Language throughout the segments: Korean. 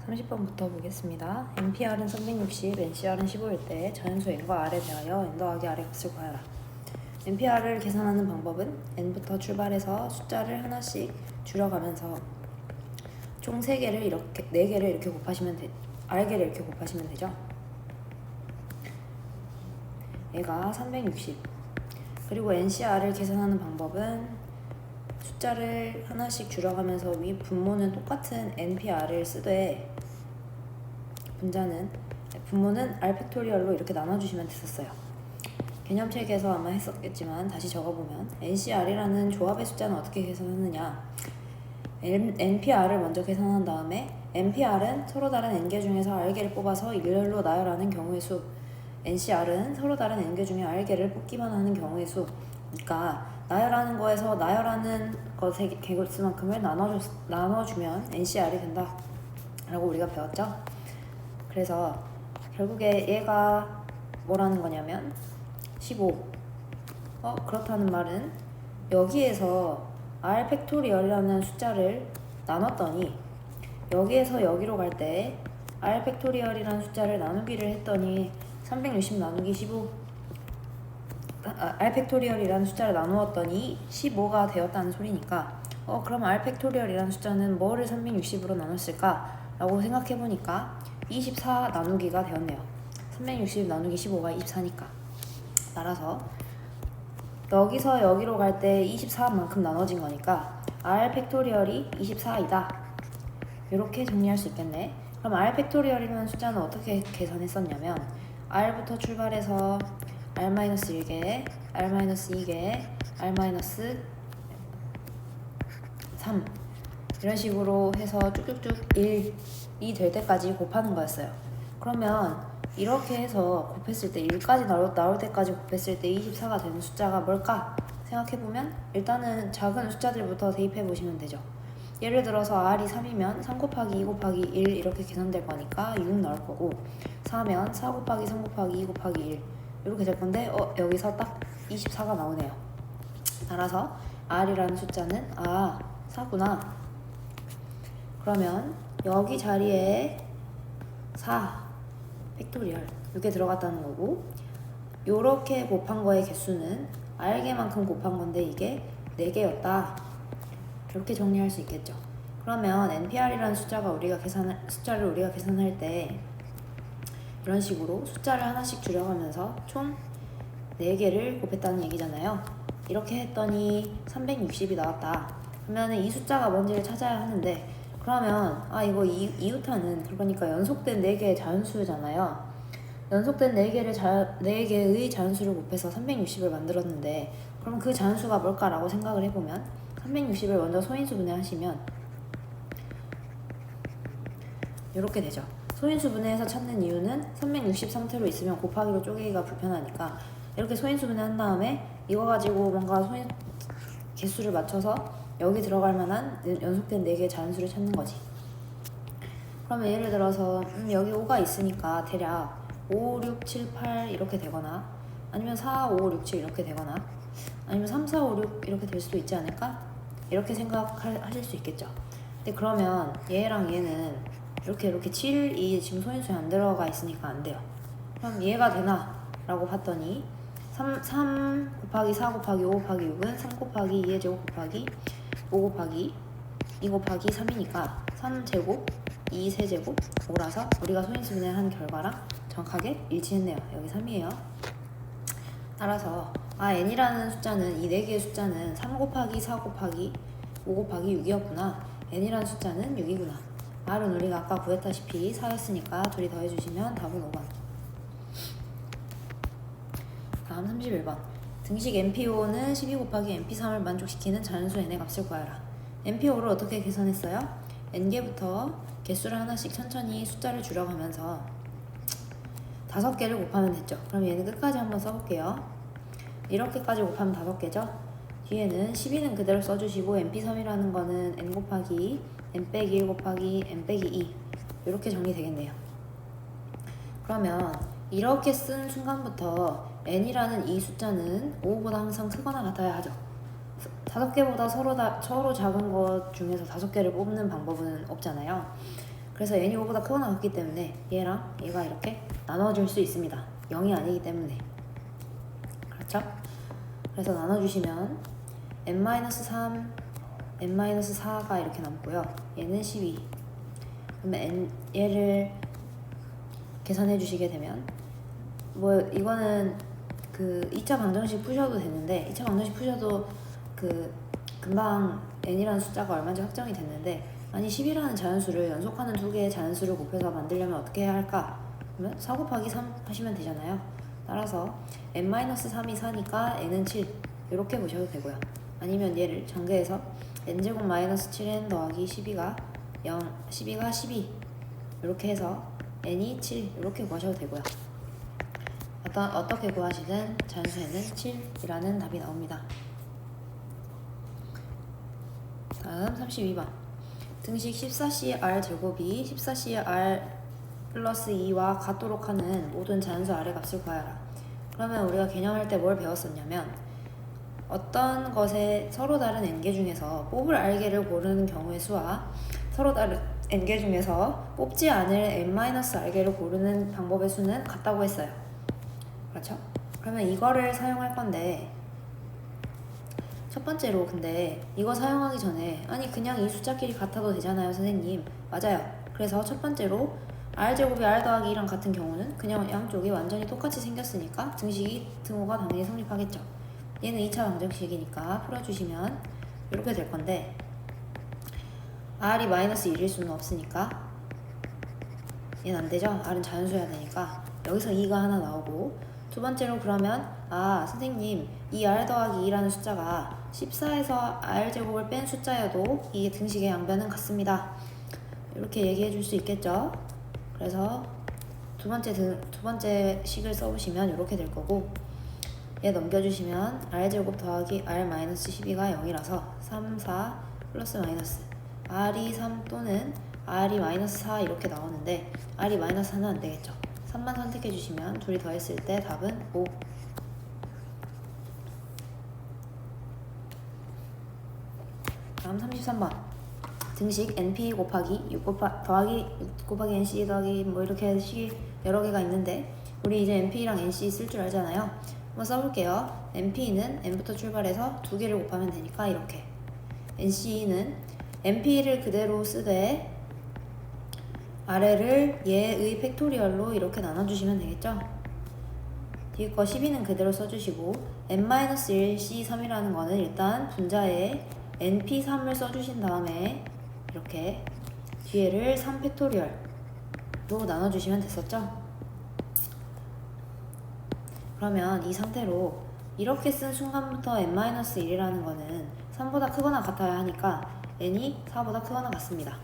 30번부터 보겠습니다. NPR은 360, NCR은 15일 때 자연수 n과 r에 대하여 n 더하기 r의 값을 구하라. NPR을 계산하는 방법은 n부터 출발해서 숫자를 하나씩 줄여가면서 총 3개를 이렇게 4개를 이렇게 곱하시면 r개를 이렇게 곱하시면 되죠. 얘가 360. 그리고 NCR을 계산하는 방법은 숫자를 하나씩 줄여가면서 위 분모는 똑같은 NPR을 쓰되 분모는 R 팩토리얼로 이렇게 나눠주시면 됐었어요. 개념책에서 아마 했었겠지만 다시 적어보면 NCR이라는 조합의 숫자는 어떻게 계산하느냐, NPR을 먼저 계산한 다음에 NPR은 서로 다른 n개 중에서 r개를 뽑아서 일렬로 나열하는 경우의 수, NCR은 서로 다른 n개 중에 r개를 뽑기만 하는 경우의 수. 그러니까 나열하는 거에서 나열하는 것의 개수만큼을 나눠주면 NCR이 된다 라고 우리가 배웠죠. 그래서 결국에 얘가 뭐라는 거냐면 15. 그렇다는 말은 여기에서 R 팩토리얼이라는 숫자를 나눴더니 여기에서 여기로 갈 때 R 팩토리얼이라는 숫자를 나누기를 했더니 360 나누기 15 R 팩토리얼이라는 숫자를 나누었더니 15가 되었다는 소리니까 그럼 R 팩토리얼이라는 숫자는 뭐를 360으로 나눴을까? 라고 생각해보니까 24 나누기가 되었네요. 360 나누기 15가 24니까. 따라서 여기서 여기로 갈 때 24만큼 나눠진 거니까 R 팩토리얼이 24이다. 이렇게 정리할 수 있겠네. 그럼 R 팩토리얼이라는 숫자는 어떻게 계산했었냐면 R부터 출발해서 R-1개, R-2개, R-3 이런 식으로 해서 쭉쭉쭉 1이 될 때까지 곱하는 거였어요. 그러면 이렇게 해서 곱했을 때 1까지 나올 때까지 곱했을 때 24가 되는 숫자가 뭘까? 생각해보면 일단은 작은 숫자들부터 대입해보시면 되죠. 예를 들어서 R이 3이면 3 곱하기 2 곱하기 1 이렇게 계산될 거니까 6 나올 거고, 4면 4 곱하기 3 곱하기 2 곱하기 1 이렇게 될 건데 여기서 딱 24가 나오네요. 따라서 R이라는 숫자는 4구나. 그러면 여기 자리에 4 팩토리얼 이렇게 들어갔다는 거고, 요렇게 곱한 거의 개수는 R개만큼 곱한 건데 이게 4개였다. 이렇게 정리할 수 있겠죠. 그러면 NPR이라는 숫자를 우리가 계산할 때 이런 식으로 숫자를 하나씩 줄여가면서 총 4개를 곱했다는 얘기잖아요. 이렇게 했더니 360이 나왔다. 그러면 이 숫자가 뭔지를 찾아야 하는데, 그러면 이거 이웃하는, 그러니까 연속된 4개의 자연수잖아요. 연속된 4개의 자연수를 곱해서 360을 만들었는데, 그럼 그 자연수가 뭘까라고 생각을 해보면 360을 먼저 소인수 분해하시면 이렇게 되죠. 소인수 분해해서 찾는 이유는 360 상태로 있으면 곱하기로 쪼개기가 불편하니까 이렇게 소인수 분해한 다음에 이거 가지고 뭔가 개수를 맞춰서 여기 들어갈 만한 연속된 4개의 자연수를 찾는 거지. 그러면 예를 들어서 여기 5가 있으니까 대략 5, 6, 7, 8 이렇게 되거나, 아니면 4, 5, 6, 7 이렇게 되거나, 아니면 3, 4, 5, 6 이렇게 될 수도 있지 않을까? 이렇게 생각하실 수 있겠죠. 근데 그러면 얘랑 얘는 이렇게 7이 지금 소인수에 안 들어가 있으니까 안 돼요. 그럼 얘가 되나? 라고 봤더니 3 곱하기 4 곱하기 5 곱하기 6은 3 곱하기 2의 제곱 곱하기 5 곱하기 2 곱하기 3이니까 3제곱 2 세제곱 5라서 우리가 소인수 분해한 결과랑 정확하게 일치했네요. 여기 3이에요. 따라서 n이라는 숫자는, 이 4개의 숫자는 3 곱하기 4 곱하기 5 곱하기 6이었구나. n이라는 숫자는 6이구나. R은 우리가 아까 구했다시피 4였으니까 둘이 더해주시면 답은 5번. 다음 31번. 등식 NP5는 12 곱하기 NP3을 만족시키는 자연수 n의 값을 구하라. NP5를 어떻게 계산했어요? n개부터 개수를 하나씩 천천히 숫자를 줄여가면서 5개를 곱하면 됐죠. 그럼 얘는 끝까지 한번 써볼게요. 이렇게까지 곱하면 5개죠. 뒤에는 12는 그대로 써주시고 NP3이라는 거는 n 곱하기 n 빼기 1 곱하기 n 빼기 2 이렇게 정리되겠네요. 그러면 이렇게 쓴 순간부터 n이라는 이 숫자는 5보다 항상 크거나 같아야 하죠. 5개보다 서로 작은 것 중에서 5개를 뽑는 방법은 없잖아요. 그래서 n이 5보다 크거나 같기 때문에 얘랑 얘가 이렇게 나눠줄 수 있습니다. 0이 아니기 때문에. 그렇죠? 그래서 나눠주시면 n-3, n-4가 이렇게 남고요. 얘는 12. 그러면 얘를 계산해 주시게 되면 뭐 이거는 그 2차 방정식 푸셔도 되는데 2차 방정식 푸셔도 그 금방 n이라는 숫자가 얼마인지 확정이 됐는데 아니 10이라는 자연수를 연속하는 두 개의 자연수를 곱해서 만들려면 어떻게 해야 할까? 그러면 4 곱하기 3 하시면 되잖아요. 따라서 n-3이 4니까 n은 7 이렇게 보셔도 되고요. 아니면 얘를 전개해서 n제곱 마이너스 7n 더하기 12가 0, 12가 12 이렇게 해서 n이 7 이렇게 구하셔도 되고요. 어떻게 구하시든 자연수에는 7이라는 답이 나옵니다. 다음 32번 등식 14CR 제곱이 14CR 플러스 2와 같도록 하는 모든 자연수 R의 값을 구하여라. 그러면 우리가 개념할 때 뭘 배웠었냐면 어떤 것에 서로 다른 n개 중에서 뽑을 R개를 고르는 경우의 수와 서로 다른 n개 중에서 뽑지 않을 n-R개를 고르는 방법의 수는 같다고 했어요. 그렇죠? 그러면 이거를 사용할 건데 첫 번째로 근데 이거 사용하기 전에 아니 그냥 이 숫자끼리 같아도 되잖아요 선생님. 맞아요. 그래서 첫 번째로 R제곱이 R 더하기 2랑 같은 경우는 그냥 양쪽이 완전히 똑같이 생겼으니까 등식이 등호가 당연히 성립하겠죠. 얘는 2차 방정식이니까 풀어주시면 이렇게 될 건데 R이 마이너스 1일 수는 없으니까 얘는 안 되죠. R은 자연수여야 되니까 여기서 2가 하나 나오고 두 번째로 그러면 선생님 이 R 더하기 2라는 숫자가 14에서 R제곱을 뺀 숫자여도 이 등식의 양변은 같습니다. 이렇게 얘기해 줄 수 있겠죠. 그래서 두 번째 식을 써보시면 이렇게 될 거고 얘 넘겨주시면 R제곱 더하기 R-12가 0이라서 3, 4 플러스 마이너스 R이 3 또는 R이 마이너스 4 이렇게 나오는데 R이 마이너스 4는 안 되겠죠. 3만 선택해 주시면 둘이 더했을 때 답은 5. 다음 33번 등식 np 곱하기 6 더하기 6 곱하기 nc 더하기 뭐 이렇게 식이 여러 개가 있는데 우리 이제 np랑 nc 쓸 줄 알잖아요. 한번 써볼게요. np는 n부터 출발해서 두 개를 곱하면 되니까 이렇게 nc는 np를 그대로 쓰되 아래를 얘의 팩토리얼로 이렇게 나눠주시면 되겠죠? 뒤에 거 12는 그대로 써주시고 n-1c3이라는 거는 일단 분자에 np3을 써주신 다음에 이렇게 뒤에를 3팩토리얼로 나눠주시면 됐었죠? 그러면 이 상태로 이렇게 쓴 순간부터 n-1이라는 거는 3보다 크거나 같아야 하니까 n이 4보다 크거나 같습니다.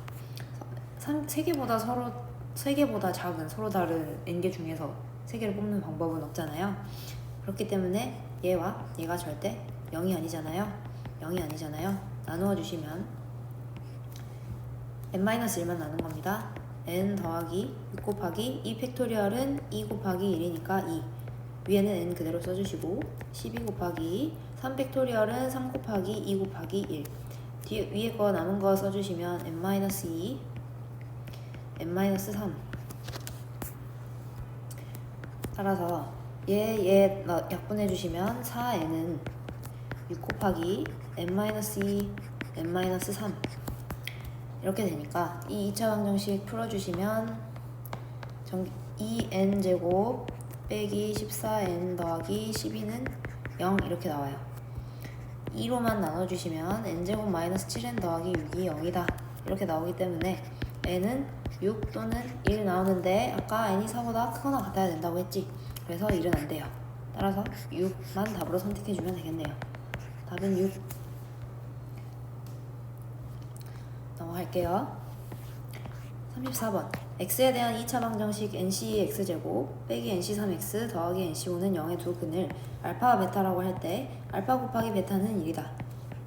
3개보다 작은 서로 다른 n개 중에서 3개를 뽑는 방법은 없잖아요. 그렇기 때문에 얘와 얘가 절대 0이 아니잖아요. 0이 아니잖아요. 나누어 주시면 n-1만 나눈 겁니다. n 더하기 6 곱하기 2 팩토리얼은 2 곱하기 1이니까 2 위에는 n 그대로 써주시고 12 곱하기 3 팩토리얼은 3 곱하기 2 곱하기 1 뒤에 위에 거 남은 거 써주시면 n-2 n-3 따라서 얘 약분해 주시면 4n은 6 곱하기 n-2 n-3 이렇게 되니까 이 2차 방정식 풀어주시면 2n제곱 빼기 14n 더하기 12는 0 이렇게 나와요. 2로만 나눠주시면 n제곱 마이너스 7n 더하기 6이 0이다 이렇게 나오기 때문에 n은 6 또는 1 나오는데 아까 n이 4보다 크거나 같아야 된다고 했지. 그래서 1은 안 돼요. 따라서 6만 답으로 선택해주면 되겠네요. 답은 6. 넘어갈게요. 34번 x에 대한 2차 방정식 nc(x제곱) 빼기 nc3x 더하기 nc5는 0의 두 근을 알파와 베타라고 할 때 알파 곱하기 베타는 1이다.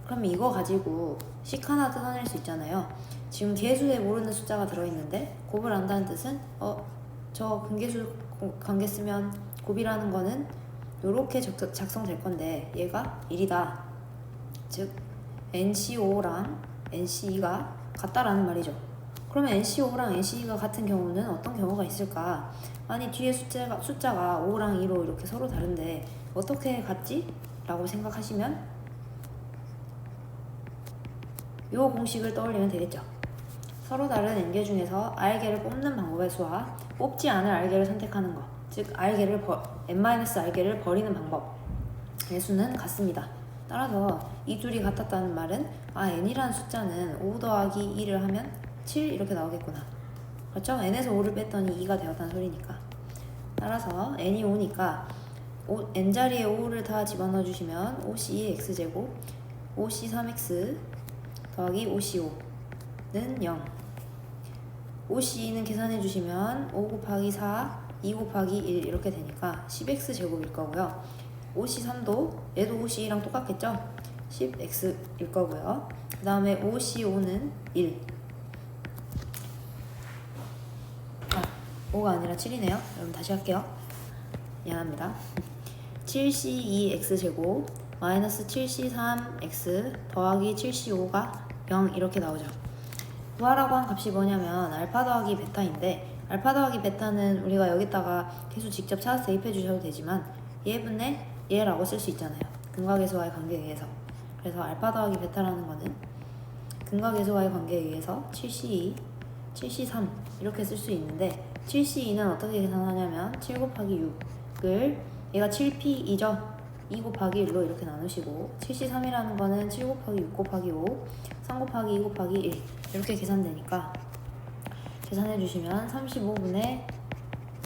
그럼 이거 가지고 식 하나 뜯어낼 수 있잖아요. 지금 개수에 모르는 숫자가 들어있는데 곱을 안다는 뜻은 저 근계수 관계 쓰면 곱이라는 거는 요렇게 작성될 건데 얘가 1이다. 즉 NC5랑 NC2가 같다라는 말이죠. 그러면 NC5랑 NC2가 같은 경우는 어떤 경우가 있을까? 아니 뒤에 숫자가 5랑 2로 이렇게 서로 다른데 어떻게 같지? 라고 생각하시면 이 공식을 떠올리면 되겠죠. 서로 다른 n개 중에서 r개를 뽑는 방법의 수와 뽑지 않을 r개를 선택하는 것, 즉 n-r개를 버리는 방법의 수는 같습니다. 따라서 이 둘이 같았다는 말은 n이라는 숫자는 5 더하기 2를 하면 7 이렇게 나오겠구나. 그렇죠? n에서 5를 뺐더니 2가 되었다는 소리니까. 따라서 n이 5니까 n자리에 5를 다 집어넣어 주시면 5cx제곱 5c3x 더하기 5c5는 0. 5c는 계산해 주시면 5 곱하기 4, 2 곱하기 1 이렇게 되니까 10x 제곱일 거고요. 5c3도 얘도 5c랑 똑같겠죠? 10x일 거고요. 그 다음에 5c5는 1. 5가 아니라 7이네요. 여러분 다시 할게요. 미안합니다. 7c2x 제곱 마이너스 7c3x 더하기 7c5가 0 이렇게 나오죠. 구하라고 한 값이 뭐냐면 알파 더하기 베타인데, 알파 더하기 베타는 우리가 여기다가 계속 직접 찾아서 대입해 주셔도 되지만 얘분의 얘라고 쓸 수 있잖아요. 근과계수와의 관계에 의해서. 그래서 알파 더하기 베타라는 거는 근과계수와의 관계에 의해서 7c2, 7c3 이렇게 쓸 수 있는데, 7c2는 어떻게 계산하냐면 7 곱하기 6을 얘가 7p이죠. 2 곱하기 1로 이렇게 나누시고, 7c3이라는 거는 7 곱하기 6 곱하기 5, 3 곱하기 2 곱하기 1 이렇게 계산되니까 계산해 주시면 35분의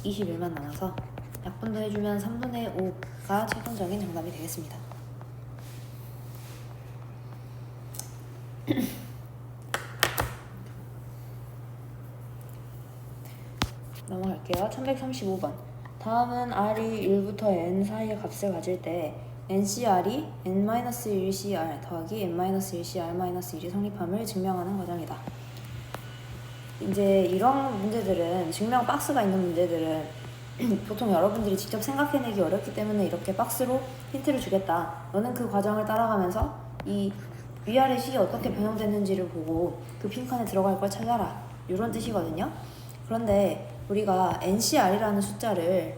21만 남아서 약분도 해주면 3분의 5가 최종적인 정답이 되겠습니다. 넘어갈게요. 1135번. 다음은 r이 1부터 n 사이의 값을 가질 때 ncr이 n-1cr 더하기 n-1cr-1이 성립함을 증명하는 과정이다. 이제 이런 문제들은, 증명 박스가 있는 문제들은 보통 여러분들이 직접 생각해내기 어렵기 때문에 이렇게 박스로 힌트를 주겠다. 너는 그 과정을 따라가면서 이 위아래 식이 어떻게 변형됐는지를 보고 그 빈칸에 들어갈 걸 찾아라. 이런 뜻이거든요. 그런데 우리가 NCR이라는 숫자를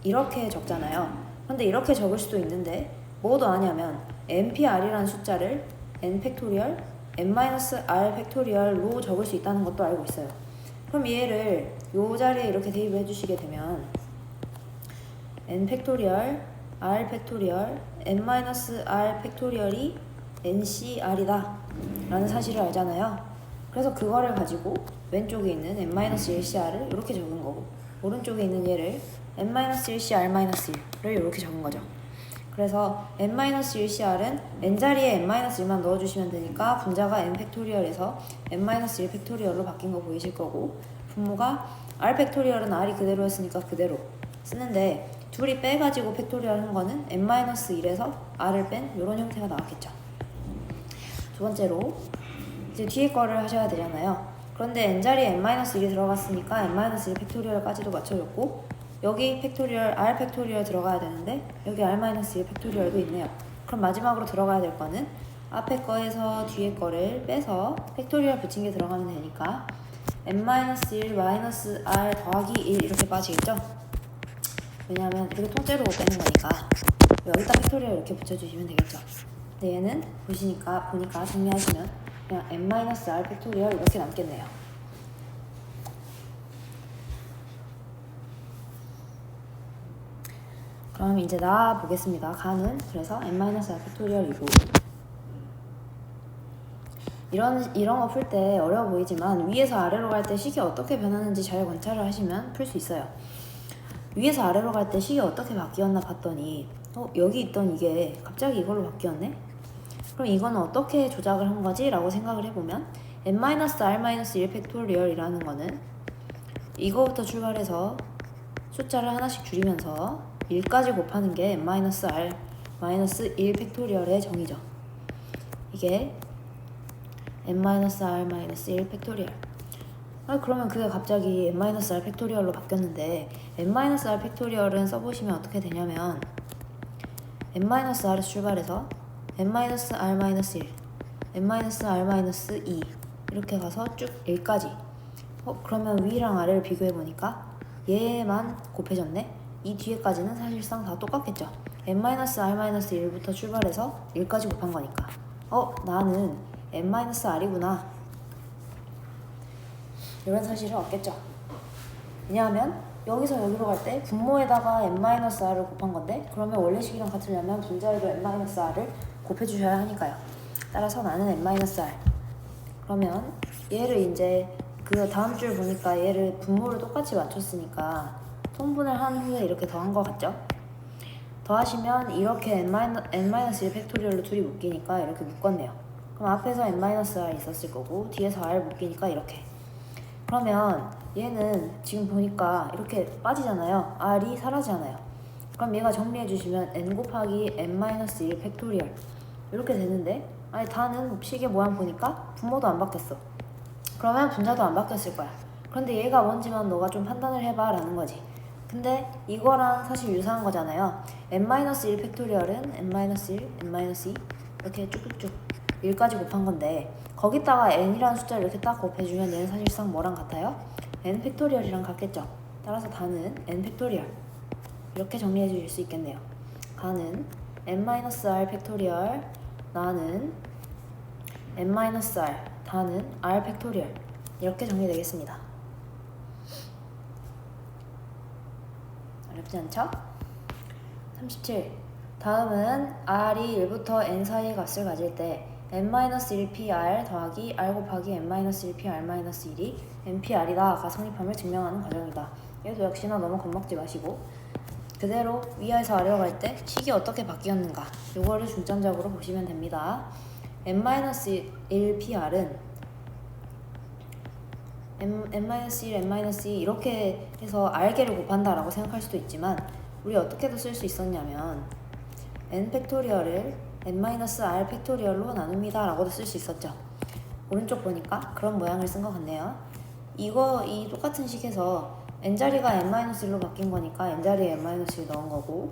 이렇게 적잖아요. 그런데 이렇게 적을 수도 있는데 뭐도 아냐면 NPR이라는 숫자를 n 팩토리얼, n-r 팩토리얼로 적을 수 있다는 것도 알고 있어요. 그럼 얘를 이 자리에 이렇게 대입을 해주시게 되면 n 팩토리얼, r 팩토리얼, n-r 팩토리얼이 NCR이다 라는 사실을 알잖아요. 그래서 그거를 가지고 왼쪽에 있는 n-1cr을 이렇게 적은 거고, 오른쪽에 있는 얘를 n-1cr-1을 이렇게 적은 거죠. 그래서 n-1cr은 n자리에 n-1만 넣어주시면 되니까 분자가 n 팩토리얼에서 n-1 팩토리얼로 바뀐 거 보이실 거고, 분모가 r 팩토리얼은 r이 그대로였으니까 그대로 쓰는데, 둘이 빼가지고 팩토리얼 한 거는 n-1에서 r을 뺀 이런 형태가 나왔겠죠. 두 번째로 이제 뒤에 거를 하셔야 되잖아요. 그런데 n자리에 n-1이 들어갔으니까 n-1 팩토리얼까지도 맞춰줬고, 여기 팩토리얼, r 팩토리얼 들어가야 되는데 여기 r-1 팩토리얼도 있네요. 그럼 마지막으로 들어가야 될 거는 앞에 거에서 뒤에 거를 빼서 팩토리얼 붙인 게 들어가면 되니까 n-1 마이너스 r 더하기 1 이렇게 빠지겠죠? 왜냐하면 이렇게 통째로 빼는 거니까 여기다 팩토리얼 이렇게 붙여주시면 되겠죠. 근데 얘는 보니까 정리하시면 그냥 n-r 팩토리얼 이렇게 남겠네요. 그럼 이제 나 보겠습니다. 가는 그래서 n-r 팩토리얼이고, 이런 거 풀 때 어려워 보이지만 위에서 아래로 갈 때 식이 어떻게 변하는지 잘 관찰을 하시면 풀 수 있어요. 위에서 아래로 갈 때 식이 어떻게 바뀌었나 봤더니 여기 있던 이게 갑자기 이걸로 바뀌었네? 그럼 이거는 어떻게 조작을 한 거지? 라고 생각을 해보면 n-r-1 팩토리얼이라는 거는 이거부터 출발해서 숫자를 하나씩 줄이면서 1까지 곱하는 게 n-r-1 팩토리얼의 정의죠. 이게 n-r-1 팩토리얼. 그러면 그게 갑자기 n-r 팩토리얼로 바뀌었는데, n-r 팩토리얼은 써보시면 어떻게 되냐면 n-r에서 출발해서 n-r-1 n-r-2 이렇게 가서 쭉 1까지. 그러면 위랑 아래를 비교해보니까 얘만 곱해졌네. 이 뒤에까지는 사실상 다 똑같겠죠. n-r-1부터 출발해서 1까지 곱한 거니까 나는 n-r이구나 이런 사실을 얻겠죠. 왜냐하면 여기서 여기로 갈 때 분모에다가 n-r을 곱한 건데, 그러면 원래식이랑 같으려면 분자에도 n-r을 곱해주셔야 하니까요. 따라서 나는 n-r. 그러면 얘를 이제 그 다음 줄 보니까 얘를 분모를 똑같이 맞췄으니까 통분을 한 후에 이렇게 더한 것 같죠? 더하시면 이렇게 n-1 팩토리얼로 둘이 묶이니까 이렇게 묶었네요. 그럼 앞에서 n-r 있었을 거고 뒤에서 r 묶이니까 이렇게. 그러면 얘는 지금 보니까 이렇게 빠지잖아요. r이 사라지잖아요. 그럼 얘가 정리해 주시면 n 곱하기 n-1 팩토리얼 이렇게 되는데, 아니 다는 식의 모양 보니까 분모도 안 바뀌었어. 그러면 분자도 안 바뀌었을 거야. 그런데 얘가 뭔지만 너가 좀 판단을 해봐 라는 거지. 근데 이거랑 사실 유사한 거잖아요. n-1 팩토리얼은 n-1, n-2 이렇게 쭉쭉쭉 1까지 곱한 건데, 거기다가 n이라는 숫자를 이렇게 딱 곱해주면 얘는 사실상 뭐랑 같아요? n 팩토리얼이랑 같겠죠. 따라서 다는 n 팩토리얼 이렇게 정리해 주실 수 있겠네요. 가는 n-r 팩토리얼, 나는 n-r, 다는 r 팩토리얼 이렇게 정리되겠습니다. 어렵지 않죠? 37. 다음은 r이 1부터 n 사이의 값을 가질 때 n-1pr 더하기 r 곱하기 n-1p r-1이 npr이다 가 성립함을 증명하는 과정이다. 얘도 역시나 너무 겁먹지 마시고 그대로 위에서 아래로 갈 때 식이 어떻게 바뀌었는가 요거를 중점적으로 보시면 됩니다. n-1pr은 n-1, n-2 이렇게 해서 r개를 곱한다 라고 생각할 수도 있지만, 우리 어떻게도 쓸 수 있었냐면 n 팩토리얼을 n-r 팩토리얼로 나눕니다 라고도 쓸 수 있었죠. 오른쪽 보니까 그런 모양을 쓴 것 같네요. 이 똑같은 식에서 n자리가 n-1로 바뀐 거니까 n자리에 n-1을 넣은 거고,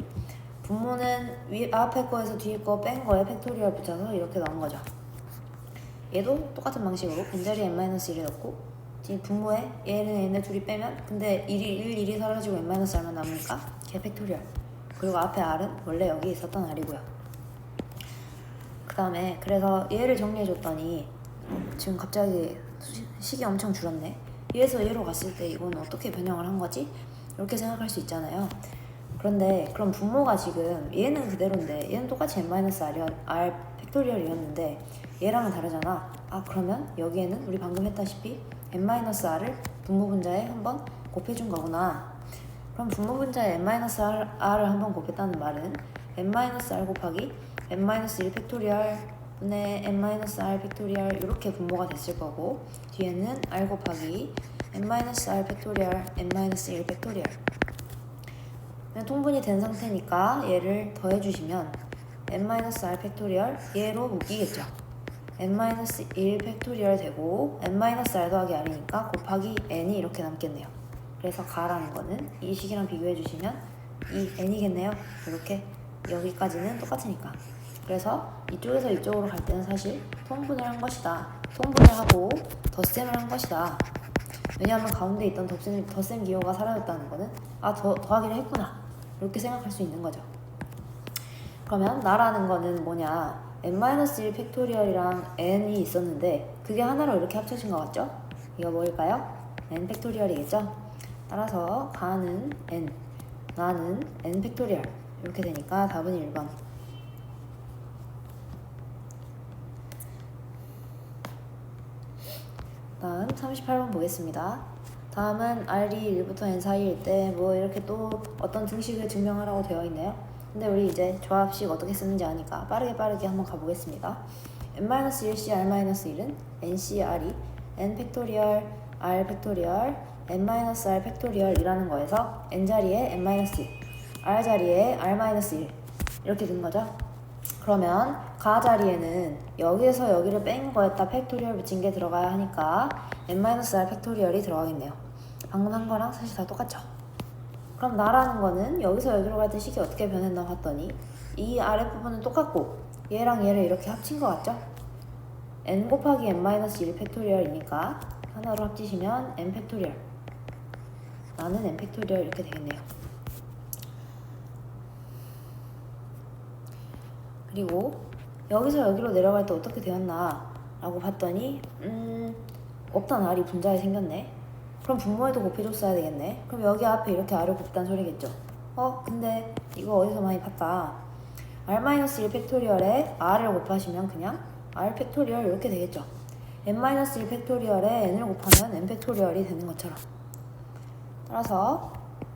분모는 앞에 거에서 뒤에 거 뺀 거에 팩토리얼 붙여서 이렇게 넣은 거죠. 얘도 똑같은 방식으로 n자리에 n-1을 넣고, 지금 분모에 얘는 얘네 둘이 빼면 근데 1이 사라지고 n-r만 남으니까 걔 팩토리얼. 그리고 앞에 r은 원래 여기 있었던 r이고요. 그 다음에 그래서 얘를 정리해줬더니 지금 갑자기 식이 엄청 줄었네. 얘에서 얘로 갔을 때 이건 어떻게 변형을 한 거지? 이렇게 생각할 수 있잖아요. 그런데 그럼 분모가 지금 얘는 그대로인데 얘는 똑같이 n-r 팩토리얼이었는데 얘랑은 다르잖아. 그러면 여기에는 우리 방금 했다시피 n-r을 분모 분자에 한번 곱해준 거구나. 그럼 분모 분자에 n-r을 한번 곱했다는 말은 n-r 곱하기 n-1 팩토리얼 분의 n-r 팩토리얼 이렇게 분모가 됐을 거고, 뒤에는 r 곱하기 n-r 팩토리얼 n-1 팩토리얼. 통분이 된 상태니까 얘를 더해주시면 n-r 팩토리얼 얘로 묶이겠죠. n-1 팩토리얼 되고 n-r 더하기 r이니까 곱하기 n이 이렇게 남겠네요. 그래서 가라는 거는 이 식이랑 비교해주시면 이 n이겠네요. 이렇게 여기까지는 똑같으니까. 그래서 이쪽에서 이쪽으로 갈 때는 사실 통분을 한 것이다. 통분을 하고 덧셈을 한 것이다. 왜냐하면 가운데 있던 덧셈 기호가 사라졌다는 거는 더하기를 했구나 이렇게 생각할 수 있는 거죠. 그러면 나라는 거는 뭐냐, n-1 팩토리얼이랑 n이 있었는데 그게 하나로 이렇게 합쳐진 것 같죠? 이거 뭐일까요? n 팩토리얼이겠죠? 따라서 가는 n, 나는 n 팩토리얼 이렇게 되니까 답은 1번. 다음 38번 보겠습니다. 다음은 r이 1부터 n 사이일 때 뭐 이렇게 또 어떤 등식을 증명하라고 되어 있네요. 근데 우리 이제 조합식 어떻게 쓰는지 아니까 빠르게 한번 가보겠습니다. n-1c r-1은 ncr이 n 팩토리얼 r 팩토리얼 n-r 팩토리얼 이라는 거에서 n자리에 n-1, r자리에 r-1 이렇게 된 거죠. 그러면 가 자리에는 여기에서 여기를 뺀 거에다 팩토리얼 붙인 게 들어가야 하니까 n-r 팩토리얼이 들어가겠네요. 방금 한 거랑 사실 다 똑같죠. 그럼 나라는 거는 여기서 여기로 갈 때 식이 어떻게 변했나 봤더니 이 아랫부분은 똑같고 얘랑 얘를 이렇게 합친 것 같죠? n 곱하기 n-1 팩토리얼이니까 하나로 합치시면 n 팩토리얼. 나는 n 팩토리얼 이렇게 되겠네요. 그리고 여기서 여기로 내려갈 때 어떻게 되었나 라고 봤더니 없던 r이 분자에 생겼네. 그럼 분모에도 곱해줬어야 되겠네. 그럼 여기 앞에 이렇게 r을 곱단 소리겠죠. 근데 이거 어디서 많이 봤다. r-1 팩토리얼에 r을 곱하시면 그냥 r 팩토리얼 이렇게 되겠죠. n-1 팩토리얼에 n을 곱하면 n 팩토리얼이 되는 것처럼. 따라서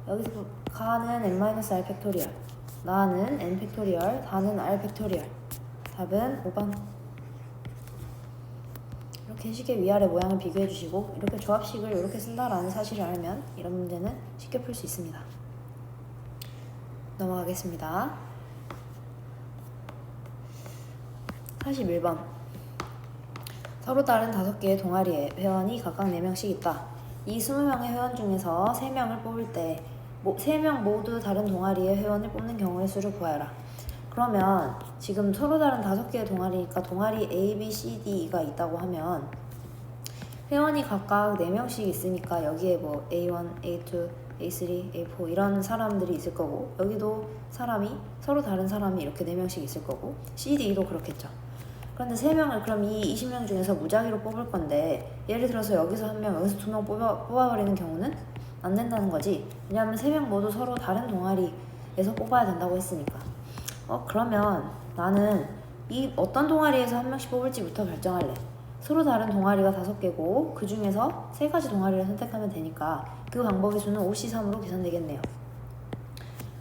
여기서 가는 n-r 팩토리얼, 나는 n 팩토리얼, 다는 r 팩토리얼. 답은 5번. 이렇게 식의 위아래 모양을 비교해 주시고 이렇게 조합식을 이렇게 쓴다라는 사실을 알면 이런 문제는 쉽게 풀 수 있습니다. 넘어가겠습니다. 41번. 서로 다른 5개의 동아리에 회원이 각각 4명씩 있다. 이 20명의 회원 중에서 3명을 뽑을 때 3명 모두 다른 동아리의 회원을 뽑는 경우의 수를 구하여라. 그러면 지금 서로 다른 5개의 동아리니까 동아리 A, B, C, D가 있다고 하면 회원이 각각 4명씩 있으니까 여기에 뭐 A1, A2, A3, A4 이런 사람들이 있을 거고, 여기도 서로 다른 사람이 이렇게 4명씩 있을 거고, C, D도 그렇겠죠. 그런데 3명을 그럼 이 20명 중에서 무작위로 뽑을 건데, 예를 들어서 여기서 1명, 여기서 2명 뽑아버리는 경우는 안 된다는 거지. 왜냐하면 3명 모두 서로 다른 동아리에서 뽑아야 된다고 했으니까. 그러면 나는 이 어떤 동아리에서 1명씩 뽑을지부터 결정할래. 서로 다른 동아리가 5개고 그 중에서 3가지 동아리를 선택하면 되니까 그 방법의 수는 5C3으로 계산되겠네요.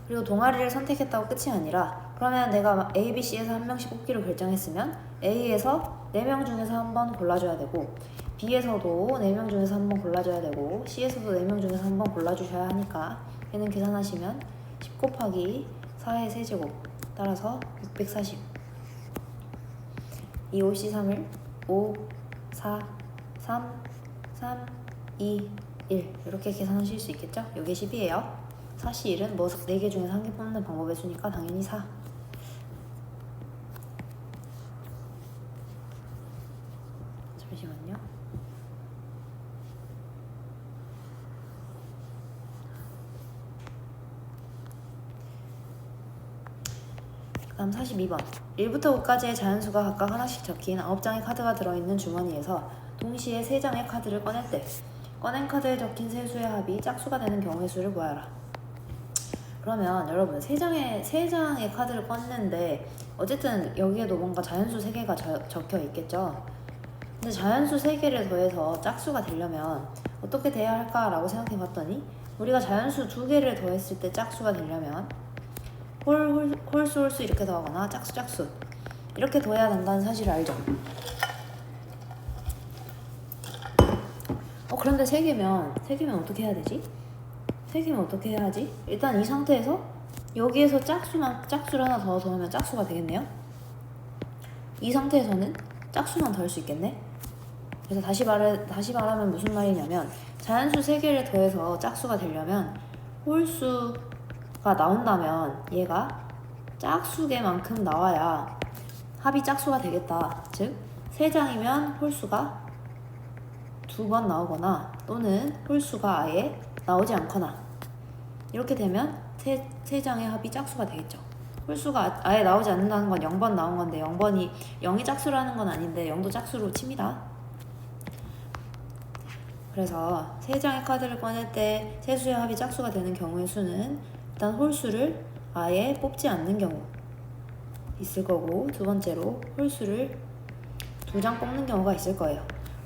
그리고 동아리를 선택했다고 끝이 아니라, 그러면 내가 A, B, C에서 1명씩 뽑기로 결정했으면 A에서 4명 중에서 한 번 골라줘야 되고, B에서도 4명 중에서 한 번 골라줘야 되고, C에서도 4명 중에서 한 번 골라주셔야 하니까 얘는 계산하시면 10 곱하기 4의 세제곱, 따라서 640. 이 5C3을 5, 4, 3, 3, 2, 1 이렇게 계산하실 수 있겠죠? 이게 10이에요. 4C1은 뭐 4개 중에서 1개 뽑는 방법의 수니까 당연히 4. 잠시만요. 그 다음 42번. 1부터 5까지의 자연수가 각각 하나씩 적힌 9장의 카드가 들어있는 주머니에서 동시에 3장의 카드를 꺼낼 때 꺼낸 카드에 적힌 세 수의 합이 짝수가 되는 경우의 수를 구하라. 그러면 여러분 3장의 카드를 껐는데 어쨌든 여기에도 뭔가 자연수 3개가 적혀 있겠죠. 근데 자연수 3개를 더해서 짝수가 되려면 어떻게 돼야 할까라고 생각해 봤더니, 우리가 자연수 2개를 더했을 때 짝수가 되려면 홀수 이렇게 더하거나 짝수 이렇게 더해야 된다는 사실을 알죠. 그런데 3개면 어떻게 해야 되지? 3개면 어떻게 해야 하지? 일단 이 상태에서 여기에서 짝수를 하나 더 더하면 짝수가 되겠네요. 이 상태에서는 짝수만 더할 수 있겠네. 그래서 다시 말하면 무슨 말이냐면, 자연수 3개를 더해서 짝수가 되려면 홀수가 나온다면 얘가 짝수개만큼 나와야 합이 짝수가 되겠다. 즉 3장이면 홀수가 2번 나오거나 또는 홀수가 아예 나오지 않거나, 이렇게 되면 3장의 합이 짝수가 되겠죠. 홀수가 아예 나오지 않는다는 건 0번 나온 건데 0이 짝수라는 건 아닌데 0도 짝수로 칩니다. 그래서 3장의 카드를 꺼낼 때 세 수의 합이 짝수가 되는 경우의 수는 일단 홀수를 아예 뽑지 않는 경우 있을 거고, 두 번째로 홀수를 2장 뽑는 경우가 있을 거예요.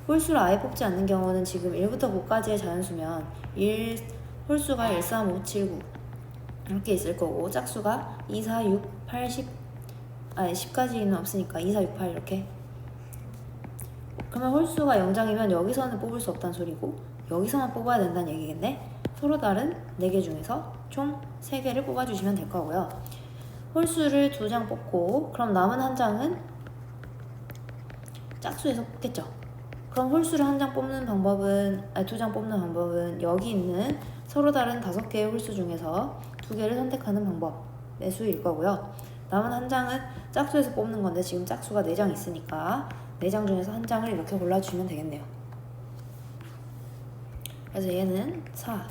홀수를 아예 뽑지 않는 경우는 지금 1부터 9까지의 자연수면 홀수가 1, 3, 5, 7, 9 이렇게 있을 거고, 짝수가 2, 4, 6, 8, 10 10까지는 없으니까 2, 4, 6, 8 이렇게. 그러면 홀수가 0장이면 여기서는 뽑을 수 없다는 소리고 여기서만 뽑아야 된다는 얘기겠네. 서로 다른 4개 중에서 총 3개를 뽑아주시면 될 거고요. 홀수를 2장 뽑고 그럼 남은 한 장은 짝수에서 뽑겠죠. 그럼 홀수를 1장 뽑는 방법은 2장 뽑는 방법은 여기 있는 서로 다른 5개의 홀수 중에서 2개를 선택하는 방법의 수일 거고요. 남은 한 장은 짝수에서 뽑는 건데 지금 짝수가 4장 있으니까 4장 중에서 한 장을 이렇게 골라주시면 되겠네요. 그래서 얘는 4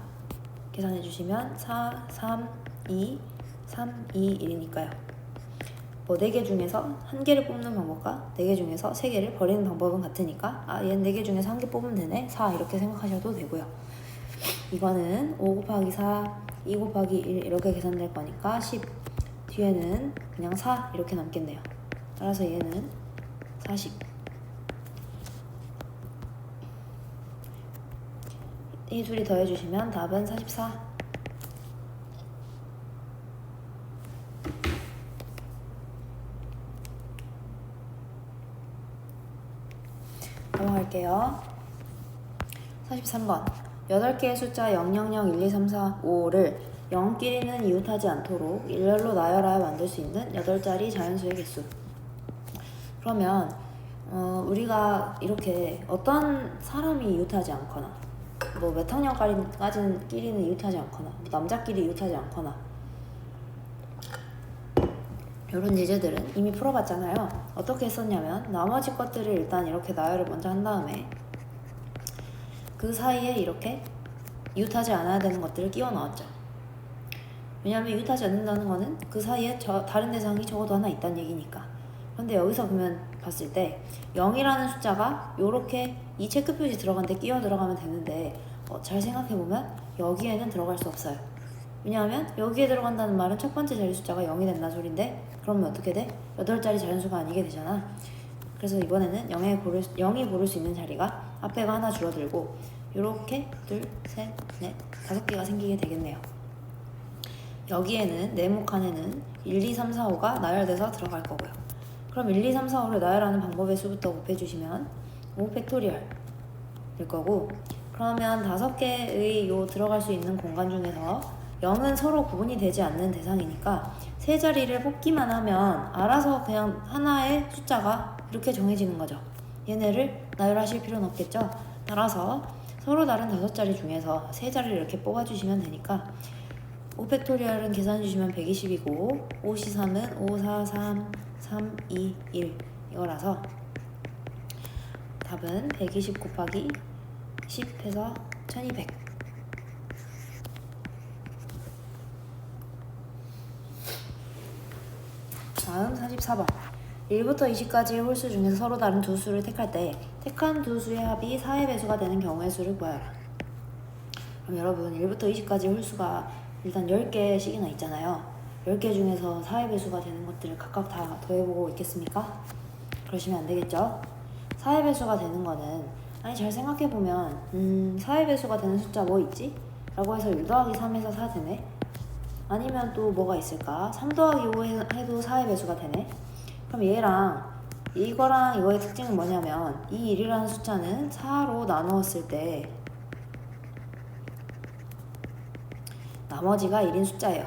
계산해 주시면 4, 3, 2, 3, 2, 1이니까요. 뭐 4개 중에서 1개를 뽑는 방법과 4개 중에서 3개를 버리는 방법은 같으니까 얘는 4개 중에서 1개 뽑으면 되네 4 이렇게 생각하셔도 되고요. 이거는 5 곱하기 4, 2 곱하기 1 이렇게 계산될 거니까 10 뒤에는 그냥 4 이렇게 남겠네요. 따라서 얘는 40. 이 둘이 더해주시면 답은 44. 넘어갈게요. 43번 8개의 숫자 0, 0, 0, 1, 2, 3, 4, 5를 0끼리는 이웃하지 않도록 일렬로 나열하여 만들 수 있는 8자리 자연수의 개수. 그러면 우리가 이렇게 어떤 사람이 이웃하지 않거나 뭐 몇 학년까지는 이웃하지 않거나 뭐 남자끼리 이웃하지 않거나 이런 예제들은 이미 풀어봤잖아요. 어떻게 했었냐면 나머지 것들을 일단 이렇게 나열을 먼저 한 다음에 그 사이에 이렇게 이웃하지 않아야 되는 것들을 끼워 넣었죠. 왜냐하면 이웃하지 않는다는 거는 그 사이에 다른 대상이 적어도 하나 있다는 얘기니까. 그런데 여기서 보면 봤을 때 0이라는 숫자가 이렇게 이 체크표시 들어간 데 끼어 들어가면 되는데 잘 생각해보면 여기에는 들어갈 수 없어요. 왜냐하면 여기에 들어간다는 말은 첫 번째 자리 숫자가 0이 된다는 소린데 그러면 어떻게 돼? 8자리 자연수가 아니게 되잖아. 그래서 이번에는 0이 고를 수 있는 자리가 앞에가 하나 줄어들고 이렇게 2, 3, 4, 5개가 생기게 되겠네요. 여기에는 네모 칸에는 1, 2, 3, 4, 5가 나열돼서 들어갈 거고요. 그럼 1, 2, 3, 4, 5를 나열하는 방법의 수부터 곱해주시면 5 팩토리얼 일 거고 그러면 5개의 요 들어갈 수 있는 공간 중에서 0은 서로 구분이 되지 않는 대상이니까 세 자리를 뽑기만 하면 알아서 그냥 하나의 숫자가 이렇게 정해지는 거죠. 얘네를 나열하실 필요는 없겠죠. 따라서 서로 다른 5자리 중에서 세 자리를 이렇게 뽑아주시면 되니까 5팩토리얼은 계산해 주시면 120이고 5C3은 5, 4, 3, 3, 2, 1 이거라서 답은 120 곱하기 10 해서 1200. 다음 44번 1부터 20까지의 홀수 중에서 서로 다른 두 수를 택할 때 택한 두 수의 합이 4의 배수가 되는 경우의 수를 구하라. 그럼 여러분 1부터 20까지 홀수가 일단 10개씩이나 있잖아요. 10개 중에서 4의 배수가 되는 것들을 각각 다 더해보고 있겠습니까? 그러시면 안 되겠죠? 4의 배수가 되는 거는 잘 생각해보면 4의 배수가 되는 숫자 뭐 있지? 라고 해서 1 더하기 3해서 4 되네? 아니면 또 뭐가 있을까? 3 더하기 5 해도 4의 배수가 되네? 그럼 얘랑 이거랑 이거의 특징은 뭐냐면 이 1이라는 숫자는 4로 나누었을 때 나머지가 1인 숫자예요.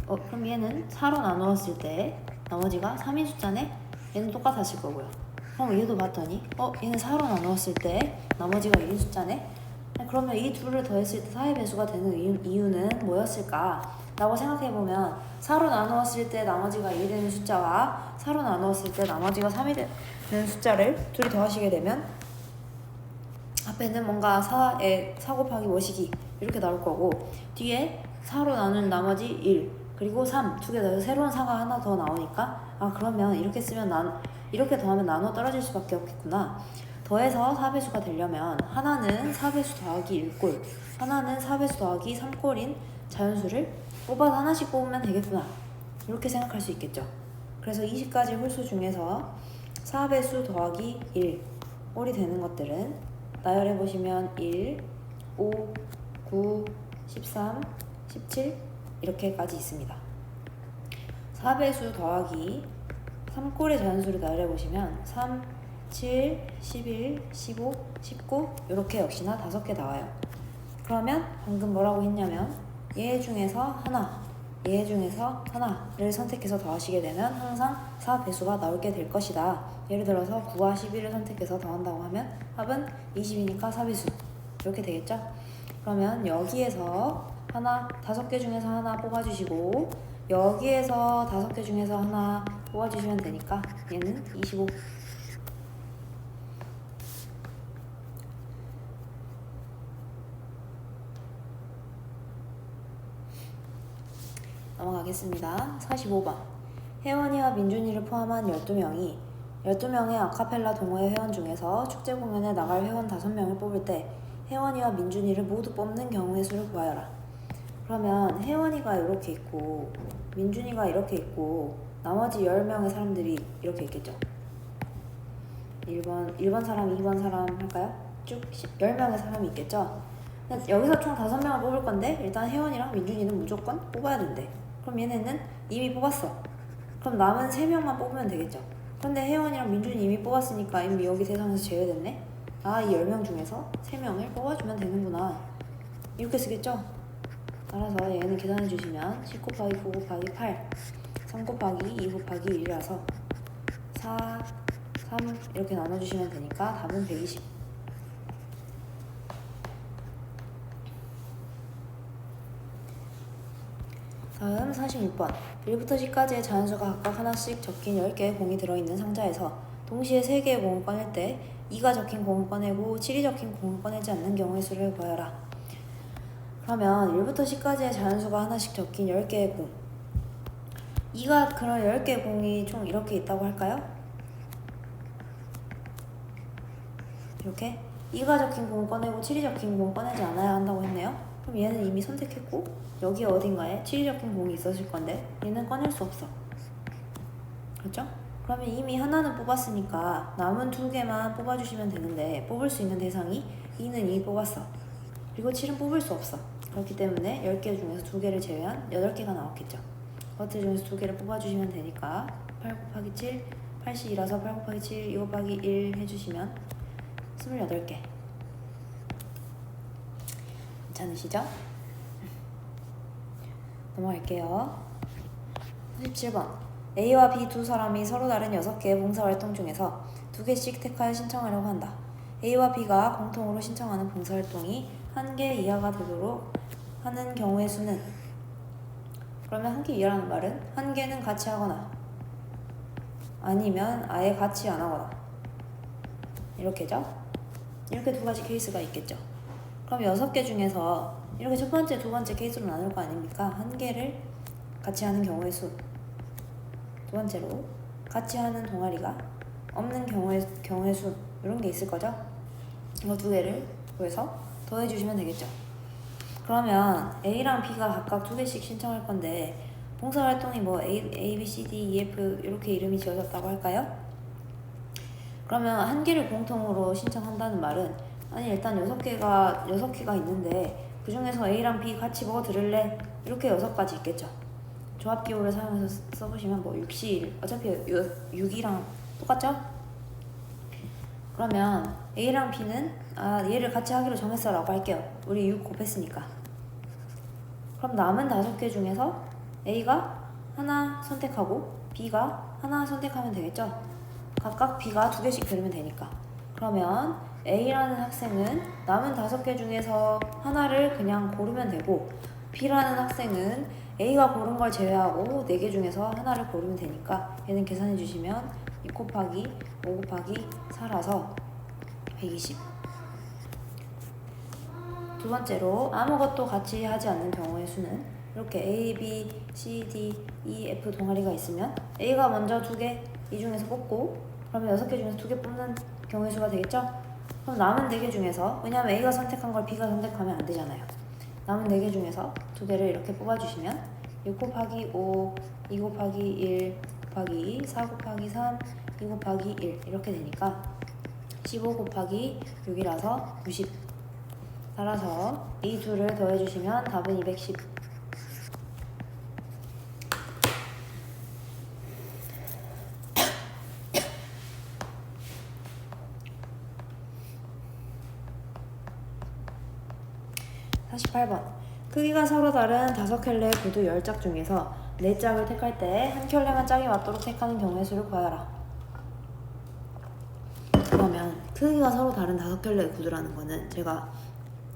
그럼 얘는 4로 나누었을 때 나머지가 3인 숫자네? 얘는 똑같았을 거고요. 그럼 얘도 봤더니 얘는 4로 나누었을 때 나머지가 1인 숫자네? 그러면 이 둘을 더했을 때 4의 배수가 되는 이유는 뭐였을까? 라고 생각해보면 4로 나누었을 때 나머지가 1이 되는 숫자와 4로 나누었을 때 나머지가 3이 되는 숫자를 둘이 더하시게 되면 앞에는 뭔가 4에 4 곱하기 뭐시기 이렇게 나올 거고 뒤에 4로 나눈 나머지 1 그리고 3 두 개 더해서 새로운 4가 하나 더 나오니까 그러면 이렇게 쓰면 이렇게 더하면 나눠 떨어질 수밖에 없겠구나. 더해서 4배수가 되려면 하나는 4배수 더하기 1꼴 하나는 4배수 더하기 3꼴인 자연수를 뽑아서 하나씩 뽑으면 되겠구나. 이렇게 생각할 수 있겠죠. 그래서 20가지 홀수 중에서 4배수 더하기 1 꼴이 되는 것들은 나열해보시면 1, 5, 9, 13, 17 이렇게까지 있습니다. 4배수 더하기 3꼴의 자연수를 나열해보시면 3, 7, 11, 15, 19 이렇게 역시나 5개 나와요. 그러면 방금 뭐라고 했냐면 얘 중에서 하나, 얘 중에서 하나를 선택해서 더하시게 되면 항상 4배수가 나오게 될 것이다. 예를 들어서 9와 11을 선택해서 더한다고 하면 합은 20이니까 4배수 이렇게 되겠죠? 그러면 여기에서 하나, 5개 중에서 하나 뽑아주시고 여기에서 5개 중에서 하나 뽑아주시면 되니까 얘는 25 넘어가겠습니다. 45번. 혜원이와 민준이를 포함한 12명의 아카펠라 동호회 회원 중에서 축제 공연에 나갈 회원 5명을 뽑을 때 혜원이와 민준이를 모두 뽑는 경우의 수를 구하여라. 그러면 혜원이가 이렇게 있고 민준이가 이렇게 있고 나머지 10명의 사람들이 이렇게 있겠죠. 1번 사람, 2번 사람 할까요? 쭉 10명의 사람이 있겠죠. 여기서 총 5명을 뽑을 건데 일단 혜원이랑 민준이는 무조건 뽑아야 된대. 그럼 얘네는 이미 뽑았어. 그럼 남은 3명만 뽑으면 되겠죠. 그런데 혜원이랑 민준이 이미 뽑았으니까 이미 여기 대상에서 제외됐네. 아, 이 10명 중에서 3명을 뽑아주면 되는구나. 이렇게 쓰겠죠. 따라서 얘는 계산해 주시면 10 곱하기 9 곱하기 8 3 곱하기 2 곱하기 1이라서 4, 3 이렇게 나눠주시면 되니까 답은 120. 다음 46번. 1부터 10까지의 자연수가 각각 하나씩 적힌 10개의 공이 들어있는 상자에서 동시에 3개의 공을 꺼낼 때 2가 적힌 공을 꺼내고 7이 적힌 공을 꺼내지 않는 경우의 수를 구하여라. 그러면 1부터 10까지의 자연수가 하나씩 적힌 10개의 공. 2가 그런 10개의 공이 총 이렇게 있다고 할까요? 이렇게 2가 적힌 공을 꺼내고 7이 적힌 공을 꺼내지 않아야 한다고 했네요. 그럼 얘는 이미 선택했고 여기 어딘가에 7이 적힌 공이 있었을 건데 얘는 꺼낼 수 없어. 그렇죠? 그러면 이미 하나는 뽑았으니까 남은 2개만 뽑아주시면 되는데 뽑을 수 있는 대상이 2는 이미 뽑았어. 그리고 7은 뽑을 수 없어. 그렇기 때문에 10개 중에서 2개를 제외한 8개가 나왔겠죠. 그것 중에서 2개를 뽑아주시면 되니까 8 곱하기 7, 82라서 8 곱하기 7, 2 곱하기 1 해주시면 28개. 괜찮으시죠? 넘어갈게요. 37번. A와 B 두 사람이 서로 다른 6개의 봉사활동 중에서 2개씩 택하여 신청하려고 한다. A와 B가 공통으로 신청하는 봉사활동이 1개 이하가 되도록 하는 경우의 수는? 그러면 1개 이하라는 말은 1개는 같이 하거나 아니면 아예 같이 안 하거나 이렇게죠? 이렇게 2가지 케이스가 있겠죠. 그럼 6개 중에서 이렇게 첫 번째, 두 번째 케이스로 나눌 거 아닙니까? 1개를 같이 하는 경우의 수. 두 번째로 같이 하는 동아리가 없는 경우의 수. 이런 게 있을 거죠? 이거 2개를 구해서 더해주시면 되겠죠. 그러면 A랑 B가 각각 2개씩 신청할 건데 봉사활동이 뭐 A, B, C, D, E, F 이렇게 이름이 지어졌다고 할까요? 그러면 1개를 공통으로 신청한다는 말은 아니 일단 6개가 있는데 그 중에서 A랑 B 같이 뭐 들을래? 이렇게 6가지 있겠죠. 조합기호를 사용해서 써보시면 뭐 6시1 어차피 6이랑 똑같죠? 그러면 A랑 B는 얘를 같이 하기로 정했어 라고 할게요. 우리 6 곱했으니까. 그럼 남은 5개 중에서 A가 하나 선택하고 B가 하나 선택하면 되겠죠? 각각 B가 2개씩 들으면 되니까. 그러면 A라는 학생은 남은 5개 중에서 하나를 그냥 고르면 되고 B라는 학생은 A가 고른 걸 제외하고 4개 중에서 하나를 고르면 되니까 얘는 계산해 주시면 6 곱하기 5 곱하기 4라서 120. 두 번째로 아무것도 같이 하지 않는 경우의 수는 이렇게 A, B, C, D, E, F 동아리가 있으면 A가 먼저 2개 이 중에서 뽑고 그러면 6개 중에서 2개 뽑는 경우의 수가 되겠죠? 그럼 남은 4개 중에서 왜냐하면 A가 선택한 걸 B가 선택하면 안 되잖아요. 남은 4개 중에서 2개를 이렇게 뽑아주시면 6 곱하기 5, 2 곱하기 1 곱하기 2, 4 곱하기 3, 2 곱하기 1 이렇게 되니까 15 곱하기 6이라서 90. 따라서 이 둘을 더해주시면 답은 210. (48번) 크기가 서로 다른 5켤레의 구두 10짝 중에서 4짝을 택할 때 한 켤레만 짝이 맞도록 택하는 경우의 수를 구하여라. 그러면 크기가 서로 다른 5켤레의 구두라는 거는 제가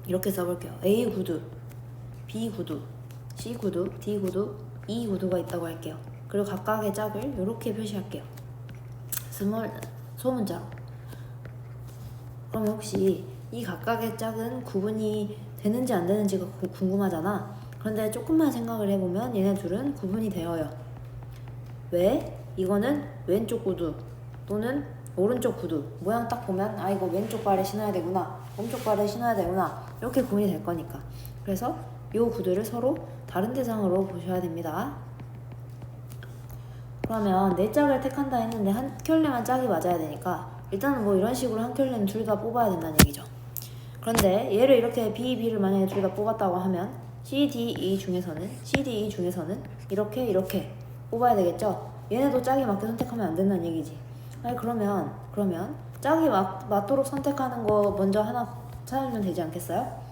이렇게 써볼게요. A 구두, B 구두, C 구두, D 구두, E 구두가 있다고 할게요. 그리고 각각의 짝을 이렇게 표시할게요. 소문자로. 그럼 혹시 이 각각의 짝은 구분이 되는지 안 되는지가 궁금하잖아. 그런데 조금만 생각을 해보면 얘네 둘은 구분이 되어요. 왜? 이거는 왼쪽 구두 또는 오른쪽 구두. 모양 딱 보면 아 이거 왼쪽 발에 신어야 되구나, 오른쪽 발에 신어야 되구나, 이렇게 구분이 될 거니까. 그래서 이 구두를 서로 다른 대상으로 보셔야 됩니다. 그러면 네 짝을 택한다 했는데 한 켤레만 짝이 맞아야 되니까 일단은 뭐 이런 식으로 한 켤레는 둘 다 뽑아야 된다는 얘기죠. 그런데 얘를 이렇게 B, B를 만약에 둘 다 뽑았다고 하면 C, D, E 중에서는 이렇게 뽑아야 되겠죠. 얘네도 짝이 맞게 선택하면 안 된다는 얘기지. 아니 그러면 짝이 맞도록 선택하는 거 먼저 하나 찾아주면 되지 않겠어요?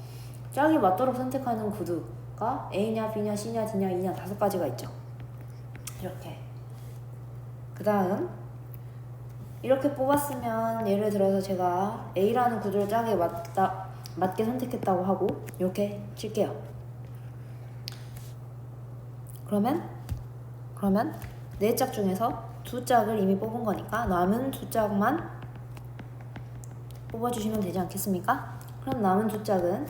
짝이 맞도록 선택하는 구두가 A냐, B냐, C냐, D냐, E냐 5가지가 있죠. 이렇게. 그 다음 이렇게 뽑았으면 예를 들어서 제가 A라는 구두를 짝에 맞게 선택했다고 하고 이렇게 칠게요. 그러면 네 짝 중에서 두 짝을 이미 뽑은 거니까 남은 두 짝만 뽑아주시면 되지 않겠습니까? 그럼 남은 두 짝은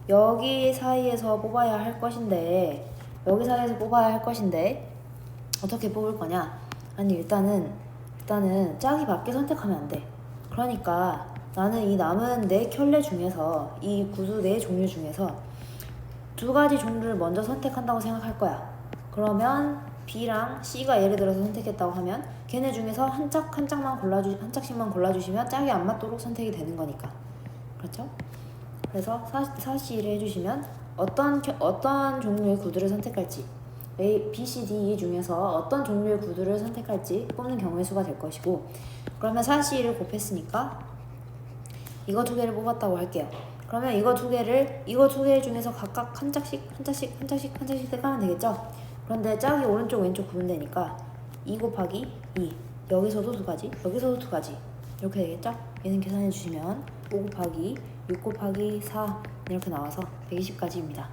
여기 사이에서 뽑아야 할 것인데 어떻게 뽑을 거냐? 아니 일단은 짝이 맞게 선택하면 안 돼. 그러니까 나는 이 남은 네 켤레 중에서 이 구두 네 종류 중에서 두 가지 종류를 먼저 선택한다고 생각할 거야. 그러면 B랑 C가 예를 들어서 선택했다고 하면 걔네 중에서 한 짝씩만 골라주시면 짝이 안 맞도록 선택이 되는 거니까. 그렇죠? 그래서 사시를 해주시면 어떤 종류의 구두를 선택할지 A, B, C, D, E 중에서 어떤 종류의 구두를 선택할지 뽑는 경우의 수가 될 것이고, 그러면 사시를 곱했으니까 이거 두 개를 뽑았다고 할게요. 그러면 이거 두 개 중에서 각각 한 짝씩 택하면 되겠죠? 그런데 짝이 오른쪽 왼쪽 구분되니까 2 곱하기 2 여기서도 두 가지 이렇게 되겠죠? 얘는 계산해 주시면 5 곱하기 6 곱하기 4 이렇게 나와서 120가지입니다.